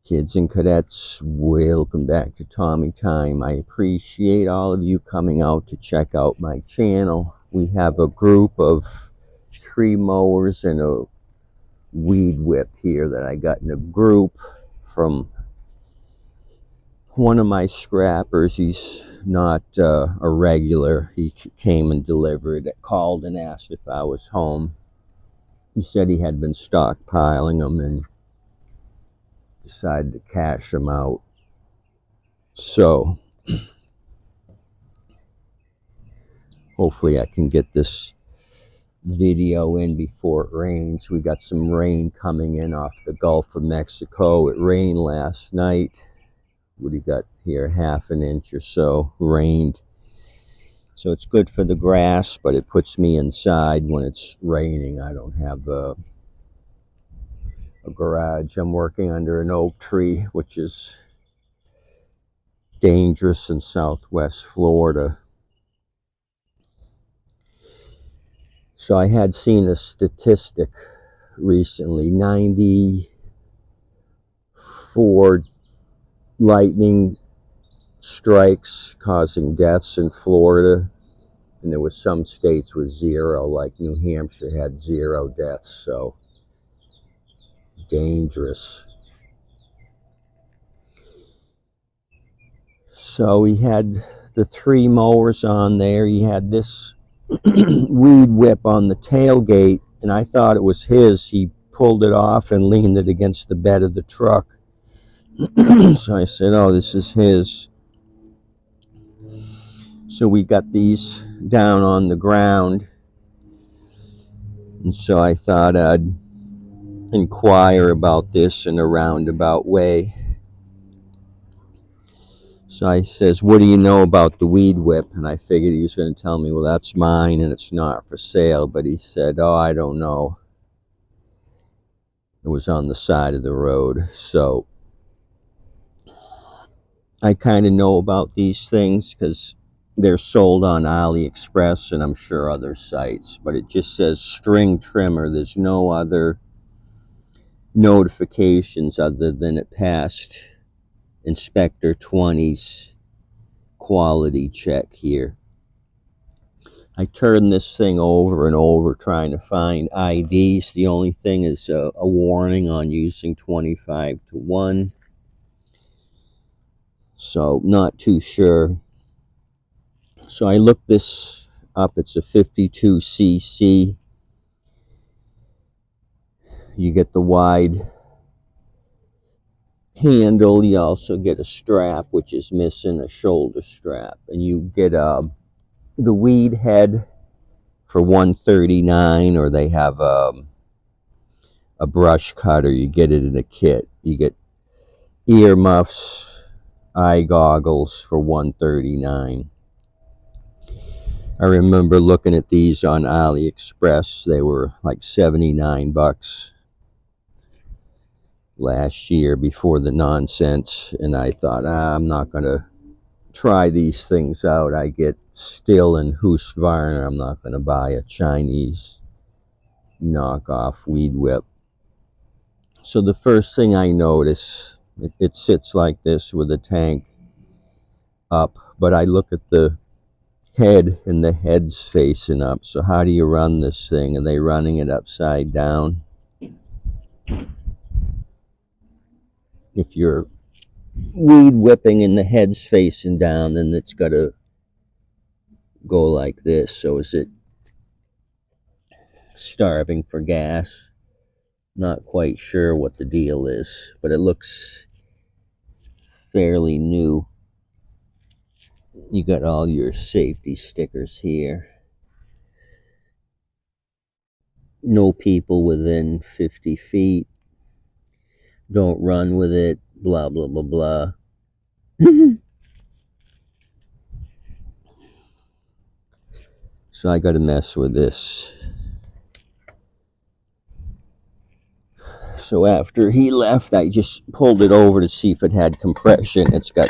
Kids and cadets, welcome back to Tommy Time. I appreciate all of you coming out to check out my channel. We have a group of tree mowers and a weed whip here that I got in a group from one of my scrappers. He's not a regular. He came and delivered it, called and asked if I was home. He said he had been stockpiling them and decided to cash them out. So hopefully I can get this video in before it rains. We got some rain coming in off the Gulf of Mexico. It rained last night. What do you got here? Half an inch or so rained. So it's good for the grass, but it puts me inside when it's raining. I don't have a garage. I'm working under an oak tree, which is dangerous in Southwest Florida. So I had seen a statistic recently, 94 lightning strikes causing deaths in Florida, and there was some states with zero, like New Hampshire had 0 deaths. So dangerous. So we had the 3 mowers on there. He had this weed whip on the tailgate, and I thought it was his. He pulled it off and leaned it against the bed of the truck. So I said, oh, this is his. So we got these down on the ground, and so I thought I'd inquire about this in a roundabout way. So I says, what do you know about the weed whip? And I figured he was going to tell me, well, that's mine and it's not for sale. But he said, oh, I don't know. It was on the side of the road. So I kind of know about these things because they're sold on AliExpress and I'm sure other sites. But it just says string trimmer. There's no other notifications other than it passed Inspector 20's quality check here. I turned this thing over and over trying to find IDs. The only thing is a warning on using 25-to-1. So not too sure. So I looked this up. It's a 52cc. You get the wide handle. You also get a strap, which is missing, a shoulder strap. And you get the weed head for $139, or they have a brush cutter. You get it in a kit. You get ear muffs, eye goggles for $139. I remember looking at these on AliExpress. They were like 79 bucks last year before the nonsense, and I thought, I'm not going to try these things out. I get Still and Husqvarna. I'm not going to buy a Chinese knockoff weed whip. So the first thing I notice, it sits like this with the tank up, but I look at the head and the head's facing up. So how do you run this thing? Are they running it upside down? If you're weed whipping and the head's facing down, then it's got to go like this. So is it starving for gas? Not quite sure what the deal is, but it looks fairly new. You got all your safety stickers here. No people within 50 feet. Don't run with it. Blah, blah, blah, blah. So I got to mess with this. So after he left, I just pulled it over to see if it had compression. It's got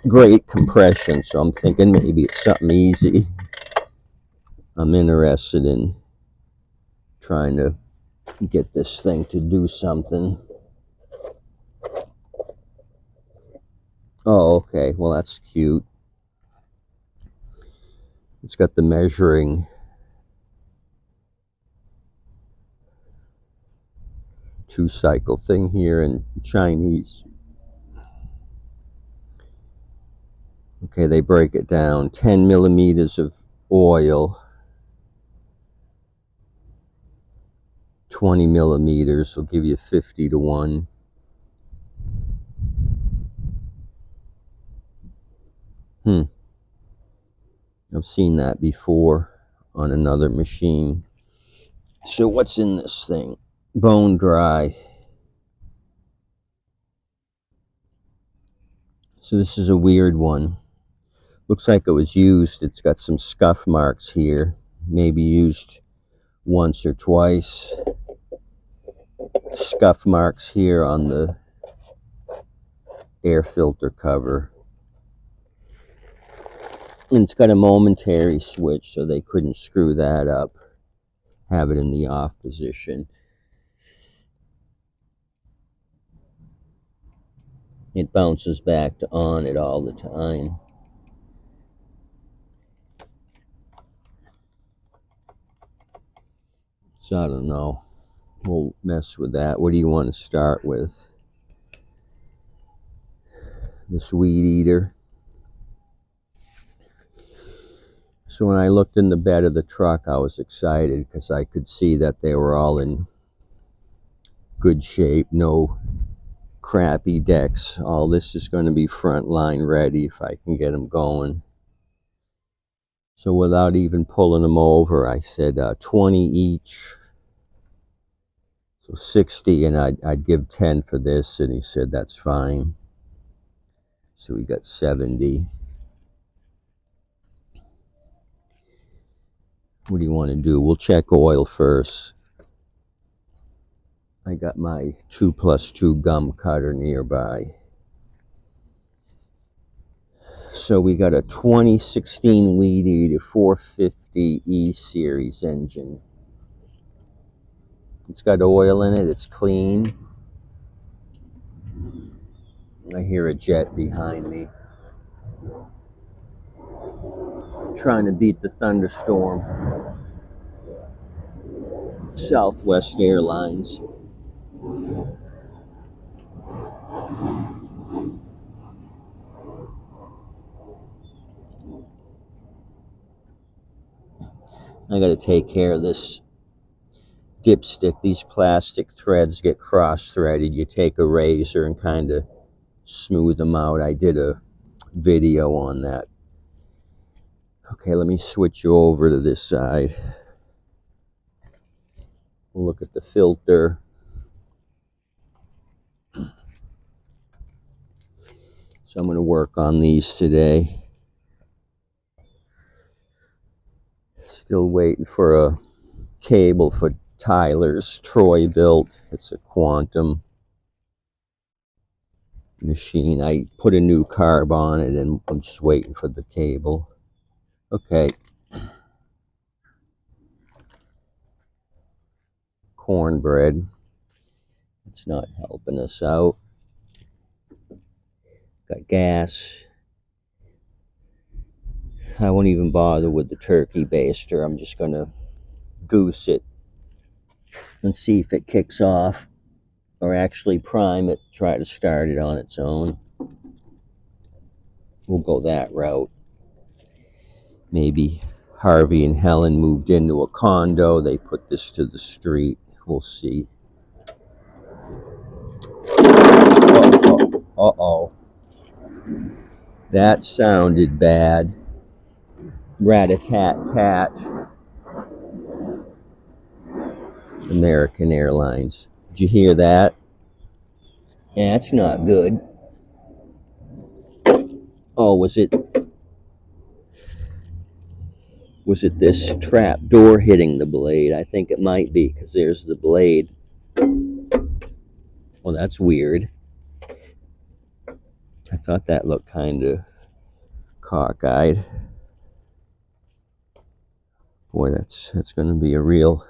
great compression, so I'm thinking maybe it's something easy. I'm interested in trying to get this thing to do something. Oh, okay. Well, that's cute. It's got the measuring 2-cycle thing here in Chinese. Okay, they break it down. 10 millimeters of oil, 20 millimeters will give you 50 to 1. I've seen that before on another machine. So what's in this thing? Bone dry. So this is a weird one. Looks like it was used. It's got some scuff marks here. Maybe used once or twice. Scuff marks here on the air filter cover. And it's got a momentary switch, so they couldn't screw that up. Have it in the off position. It bounces back to on it all the time. So I don't know. We'll mess with that. What do you want to start with? This weed eater. So when I looked in the bed of the truck, I was excited because I could see that they were all in good shape. No crappy decks. All this is going to be front line ready if I can get them going. So without even pulling them over, I said 20 each. So 60, and I'd give 10 for this, and he said that's fine. So we got 70. What do you want to do? We'll check oil first. I got my 2+2 gum cutter nearby. So we got a 2016 Weed Eater 450 E Series engine. It's got oil in it. It's clean. I hear a jet behind me. Trying to beat the thunderstorm. Southwest Airlines. I got to take care of this dipstick. These plastic threads get cross-threaded. You take a razor and kind of smooth them out. I did a video on that. Okay, let me switch you over to this side. We'll look at the filter. So I'm going to work on these today. Still waiting for a cable for Tyler's Troy-Bilt. It's a quantum machine. I put a new carb on it and I'm just waiting for the cable. Okay. Cornbread. It's not helping us out. Got gas. I won't even bother with the turkey baster. I'm just going to goose it and see if it kicks off, or actually prime it, try to start it on its own. We'll go that route. Maybe Harvey and Helen moved into a condo. They put this to the street. We'll see. Uh-oh. That sounded bad. Rat-a-tat-tat. American Airlines. Did you hear that? That's not good. Oh, was it this trap door hitting the blade? I think it might be, because there's the blade. Well, that's weird. I thought that looked kind of cockeyed. Boy, that's going to be a real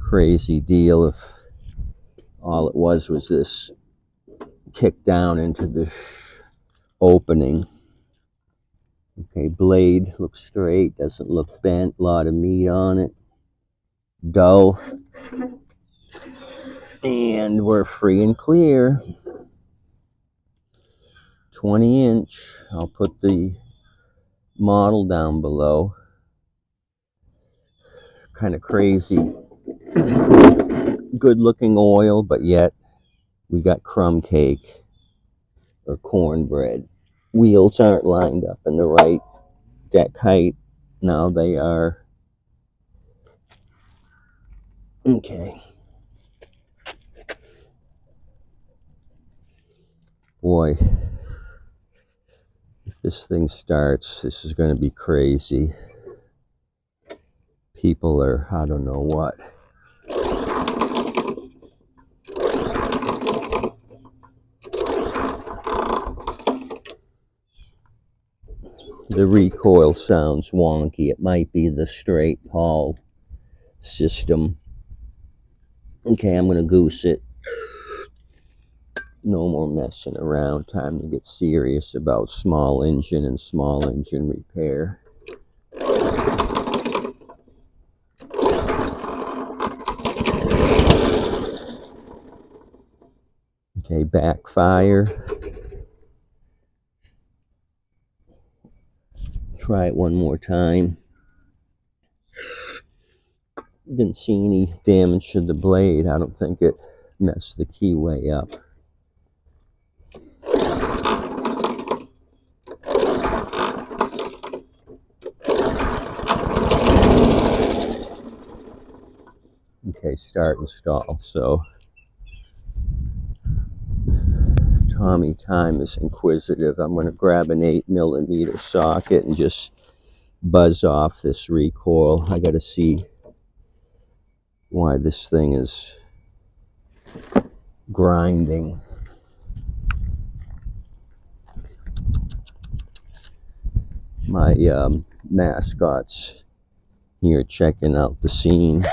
crazy deal if all it was this kick down into the opening. Okay, blade looks straight, doesn't look bent, a lot of meat on it. Dull. And we're free and clear. 20-inch. I'll put the model down below. Kind of crazy. Good looking oil, but yet we got crumb cake or cornbread. Wheels aren't lined up in the right deck height. Now they are. Okay. Boy, if this thing starts, this is going to be crazy. People are, I don't know what. The recoil sounds wonky. It might be the straight Paul system. Okay, I'm going to goose it. No more messing around. Time to get serious about small engine and small engine repair. Okay, backfire. Try it one more time. Didn't see any damage to the blade. I don't think it messed the keyway up. Okay, start and stall. So Tommy Time is inquisitive. I'm going to grab an 8mm socket and just buzz off this recoil. I got to see why this thing is grinding. My mascots here checking out the scene.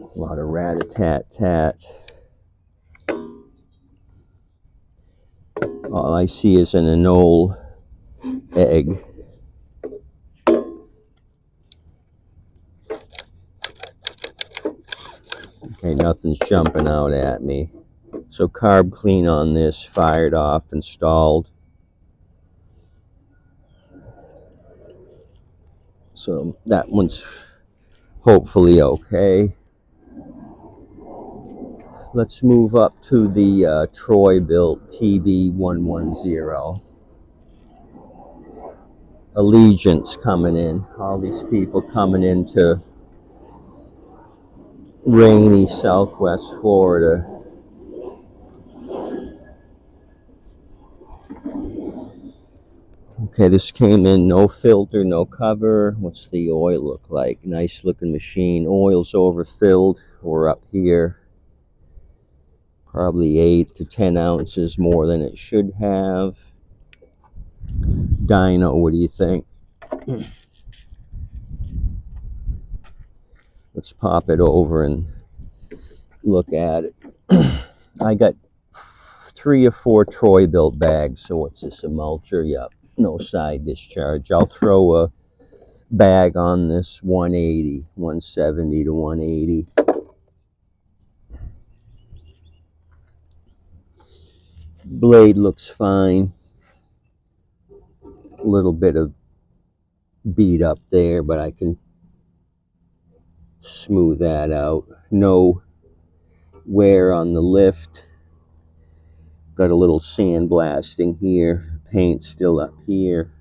A lot of rat-a-tat-tat. All I see is an anole egg. Okay, nothing's jumping out at me. So carb clean on this, fired off, installed. So that one's hopefully okay. Let's move up to the Troy-Bilt TB110. Allegiance coming in. All these people coming into rainy Southwest Florida. Okay, this came in, no filter, no cover. What's the oil look like? Nice looking machine. Oil's overfilled. We're up here. Probably 8 to 10 ounces more than it should have. Dyno, what do you think? Let's pop it over and look at it. I got 3 or 4 Troy-Bilt bags. So what's this, a mulcher? Yep, no side discharge. I'll throw a bag on this 180, 170 to 180. Blade looks fine. A little bit of beat up there, but I can smooth that out. No wear on the lift. Got a little sandblasting here. Paint still up here.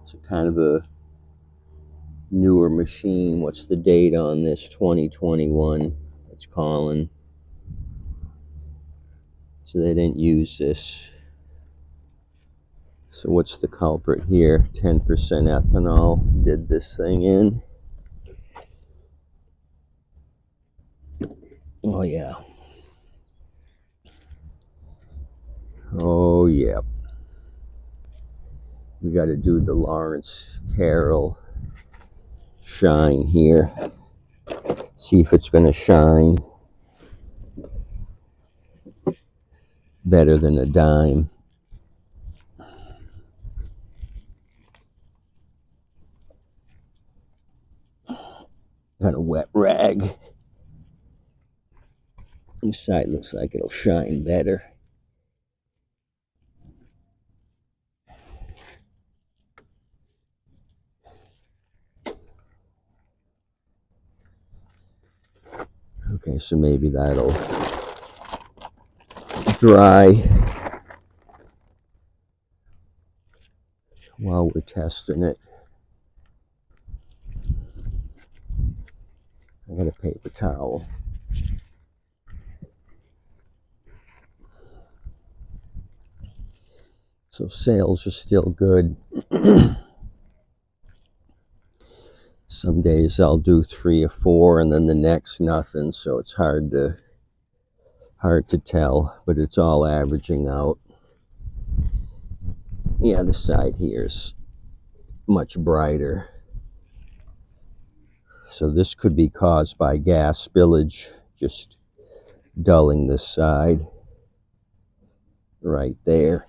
It's kind of a newer machine. What's the date on this? 2021. That's calling. So they didn't use this. So what's the culprit here? 10% ethanol did this thing in. Oh yeah. Oh yeah. We got to do the Lawrence Carroll shine here. See if it's going to shine better than a dime. Got a wet rag. This side looks like it'll shine better. Okay, so maybe that'll dry while we're testing it. I got a paper towel. So sales are still good. Some days I'll do 3 or 4 and then the next nothing, so it's hard to tell, but it's all averaging out. Yeah, the side here's much brighter. So this could be caused by gas spillage, just dulling this side right there.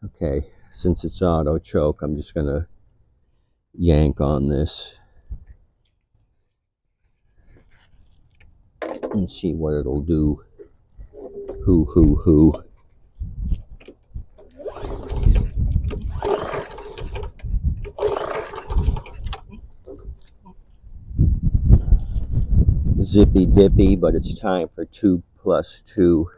Okay, since it's auto choke, I'm just gonna yank on this and see what it'll do. Hoo. Zippy dippy, but it's time for 2 plus 2.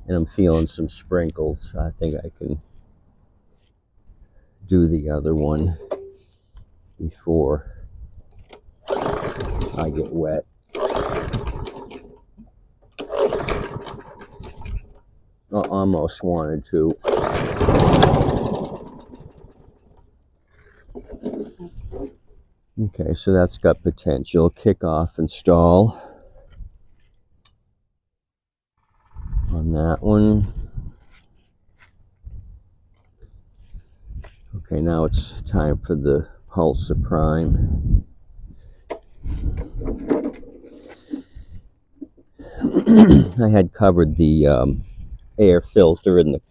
And I'm feeling some sprinkles. I think I can do the other one before I get wet. I almost wanted to. Okay, so that's got potential. Kick off install on that one. Okay, now it's time for the Pulsar Prime. I had covered the air filter and the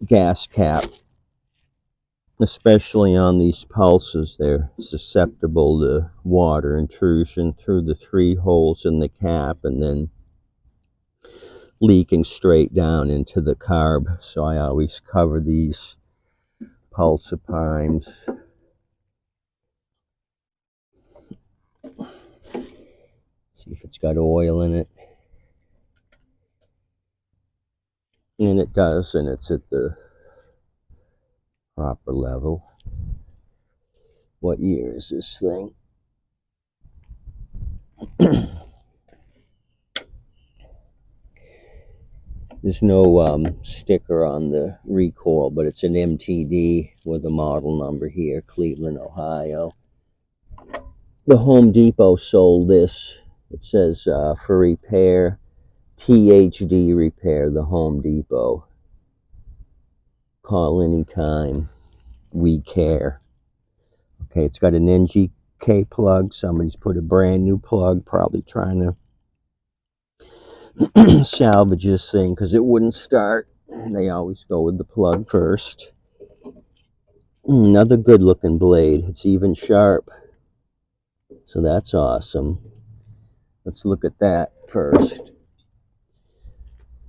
gas cap, especially on these pulses. They're susceptible to water intrusion through the 3 holes in the cap and then leaking straight down into the carb. So I always cover these Pulsar Primes. See if it's got oil in it. And it does, and it's at the proper level. What year is this thing? There's no sticker on the Recoil, but it's an MTD with a model number here, Cleveland, Ohio. The Home Depot sold this. It says for repair, THD repair, the Home Depot. Call anytime. We care. Okay, it's got an NGK plug. Somebody's put a brand new plug, probably trying to salvage this thing because it wouldn't start. They always go with the plug first. Another good looking blade. It's even sharp. So that's awesome. Let's look at that first.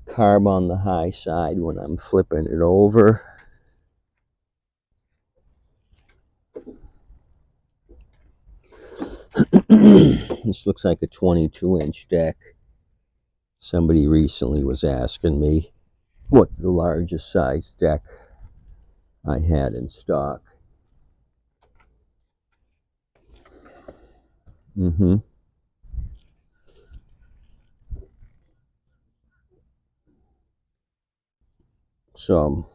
Carb on the high side when I'm flipping it over. This looks like a 22-inch deck. Somebody recently was asking me what the largest size deck I had in stock. So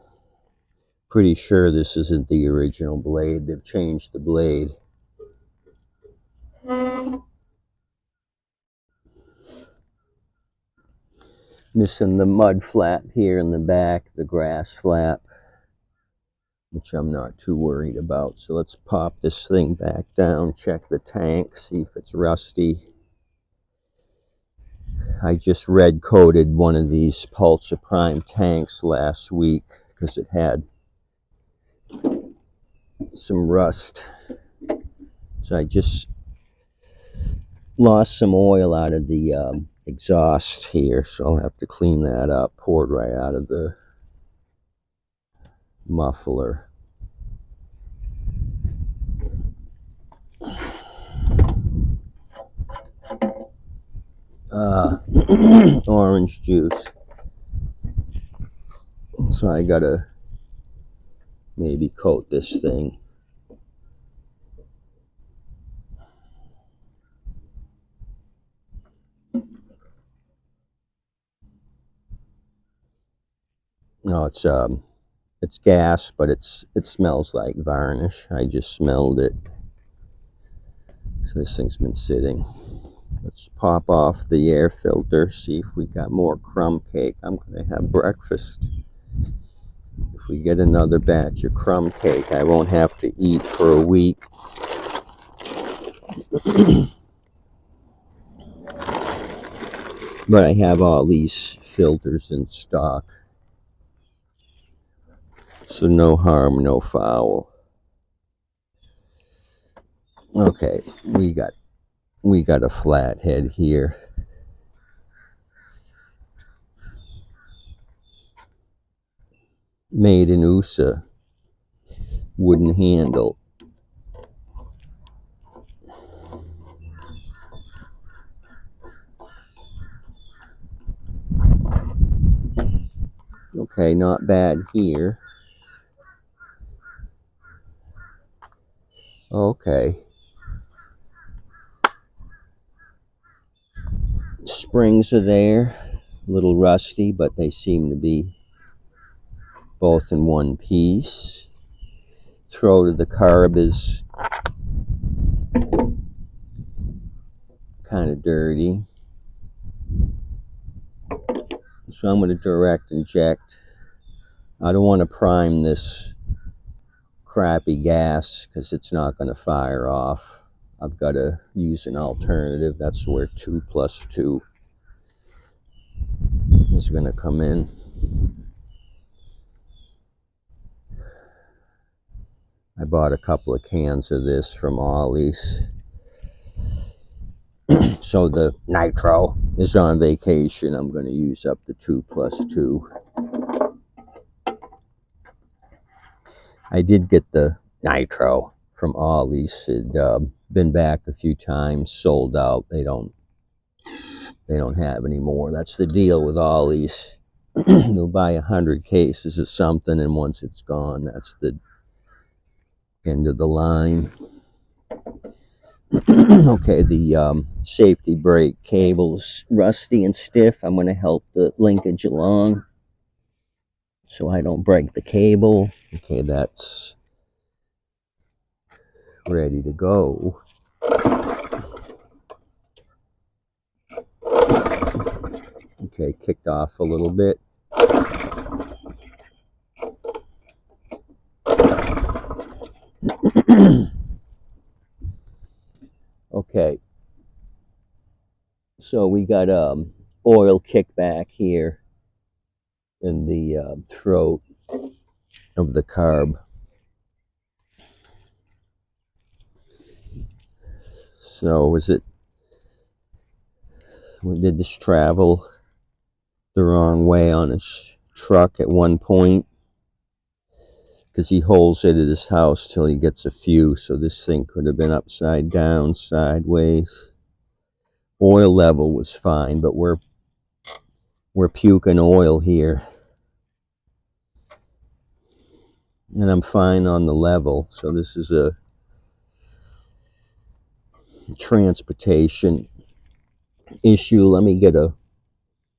Pretty sure this isn't the original blade. They've changed the blade. Missing the mud flap here in the back, the grass flap, which I'm not too worried about. So let's pop this thing back down, check the tank, see if it's rusty. I just red coated one of these Pulsar Prime tanks last week because it had some rust. So I just lost some oil out of the exhaust here, so I'll have to clean that up. Poured right out of the muffler. Orange juice. So I gotta maybe coat this thing. No, it's gas, but it smells like varnish. I just smelled it. So this thing's been sitting. Let's pop off the air filter, see if we got more crumb cake. I'm gonna have breakfast. If we get another batch of crumb cake, I won't have to eat for a week. But I have all these filters in stock. So no harm, no foul. Okay, we got a flathead here. Made in USA. Wooden handle. Okay, not bad here. Okay. Springs are there. A little rusty, but they seem to be both in one piece. Throat of the carb is kind of dirty. So I'm going to direct inject. I don't want to prime this crappy gas because it's not going to fire off. I've got to use an alternative. That's where 2 plus 2 is going to come in. I bought a couple of cans of this from Ollie's. So the nitro is on vacation. I'm going to use up the 2 plus 2. I did get the nitro from Ollie's. It been back a few times, sold out. They don't have any more. That's the deal with Ollie's. They'll buy 100 cases of something, and once it's gone, that's the end of the line. Okay, the safety brake cable's rusty and stiff. I'm going to help the linkage along so I don't break the cable. Okay, that's ready to go. Okay, kicked off a little bit. Okay, so we got oil kickback here in the throat of the carb. So did this travel the wrong way on his truck at one point? Because he holds it at his house till he gets a few, so this thing could have been upside down, sideways. Oil level was fine, but we're puking oil here. And I'm fine on the level, so this is a transportation issue. Let me get a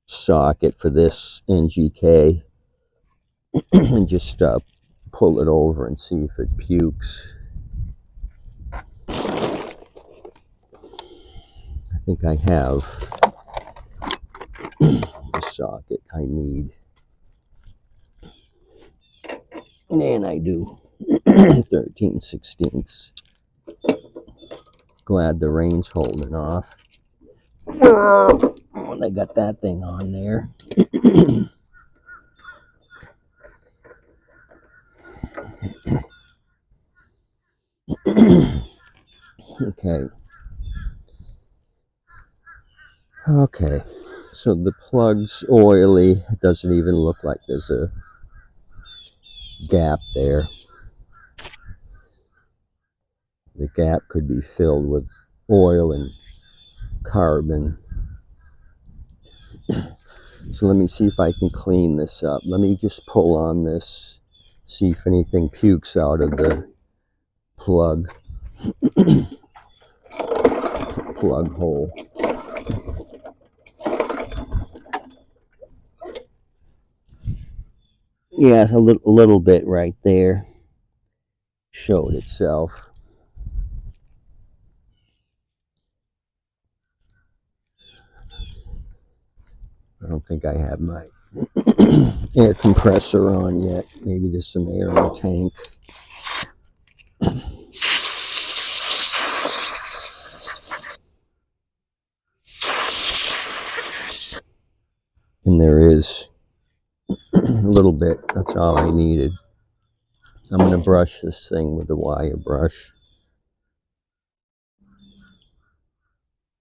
socket for this NGK and just pull it over and see if it pukes. I think I have the socket I need. And I do. 13/16. Glad the rain's holding off. When I got that thing on there. Okay. Okay. So the plug's oily. It doesn't even look like there's a gap there. The gap could be filled with oil and carbon. So let me see if I can clean this up. Let me just pull on this, see if anything pukes out of the plug hole. Yeah, a little bit right there showed itself. I don't think I have my air compressor on yet. Maybe there's some air in the tank. And there is a little bit. That's all I needed. I'm going to brush this thing with the wire brush.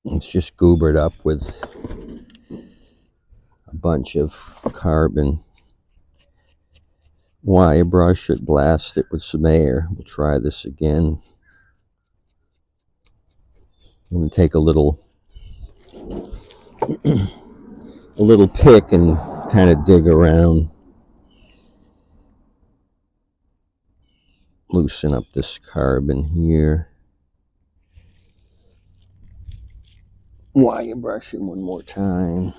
It's just goobered up with a bunch of carbon. Wire brush it, blast it with some air. We'll try this again. I'm going to take a little pick and kind of dig around. Loosen up this carbon here. Wire brush it one more time.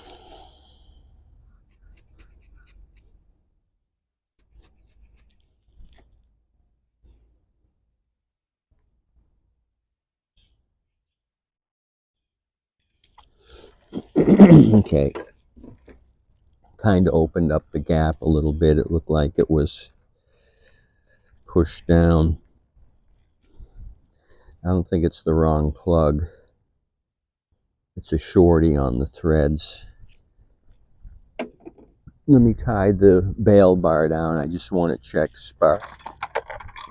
Okay. Kind of opened up the gap a little bit. It looked like it was pushed down. I don't think it's the wrong plug. It's a shorty on the threads. Let me tie the bail bar down. I just want to check spark.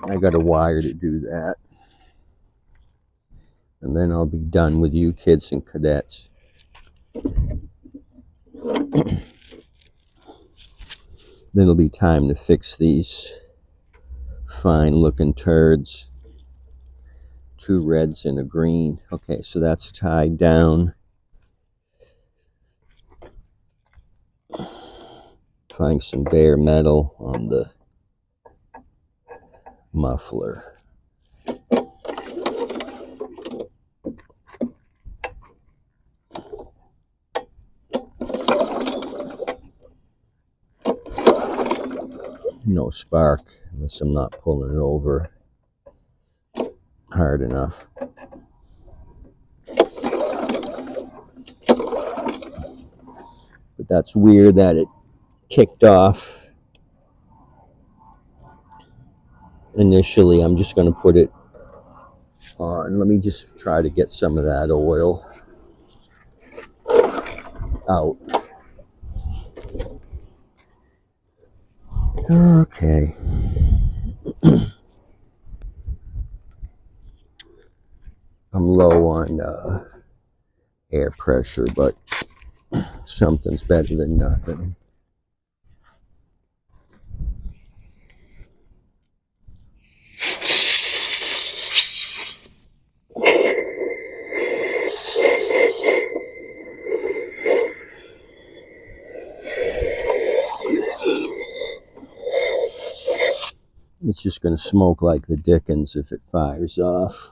I got a wire to do that. And then I'll be done with you kids and cadets. Then it'll be time to fix these fine looking turds. 2 reds and a green. Okay, so that's tied down. Find some bare metal on the muffler. No spark unless I'm not pulling it over hard enough. But that's weird that it kicked off initially. I'm just going to put it on. Let me just try to get some of that oil out. Okay. I'm low on air pressure, but something's better than nothing. It's just going to smoke like the dickens if it fires off.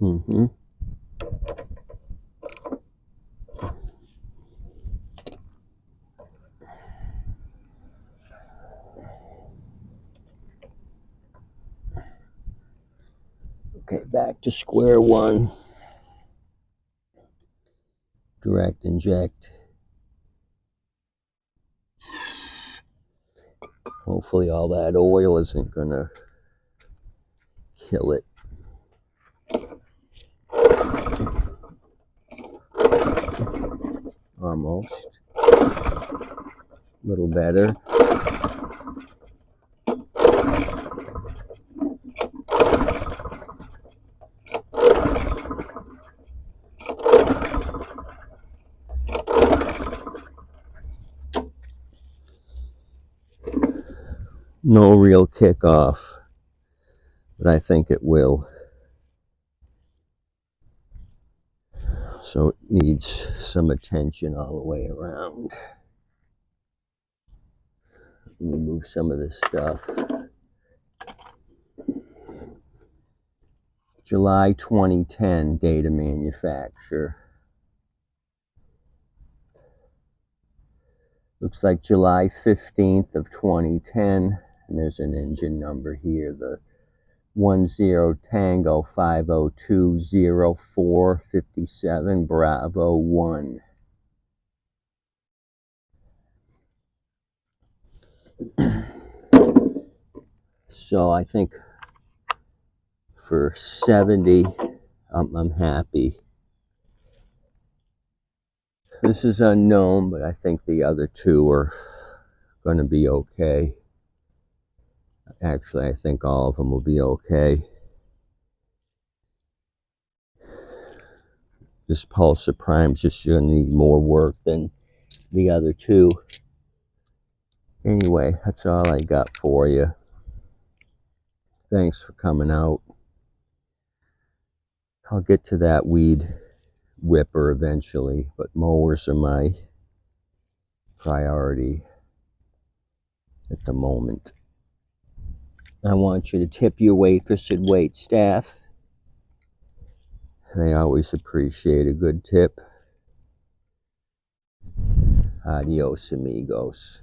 Mm-hmm. Okay, back to square one. Direct inject. Hopefully all that oil isn't gonna kill it. Almost. A little better. No real kickoff, but I think it will. So it needs some attention all the way around. Remove some of this stuff. July 2010 data manufacture. Looks like July 15th of 2010, and there's an engine number here, the 10 Tango 5020457 Bravo 1. So I think for 70, I'm happy. This is unknown, but I think the other two are going to be okay. Actually, I think all of them will be okay. This pulsar prime's just going to need more work than the other two. Anyway, that's all I got for you. Thanks for coming out. I'll get to that weed whipper eventually, but mowers are my priority at the moment. I want you to tip your waitress and wait staff. They always appreciate a good tip. Adios, amigos.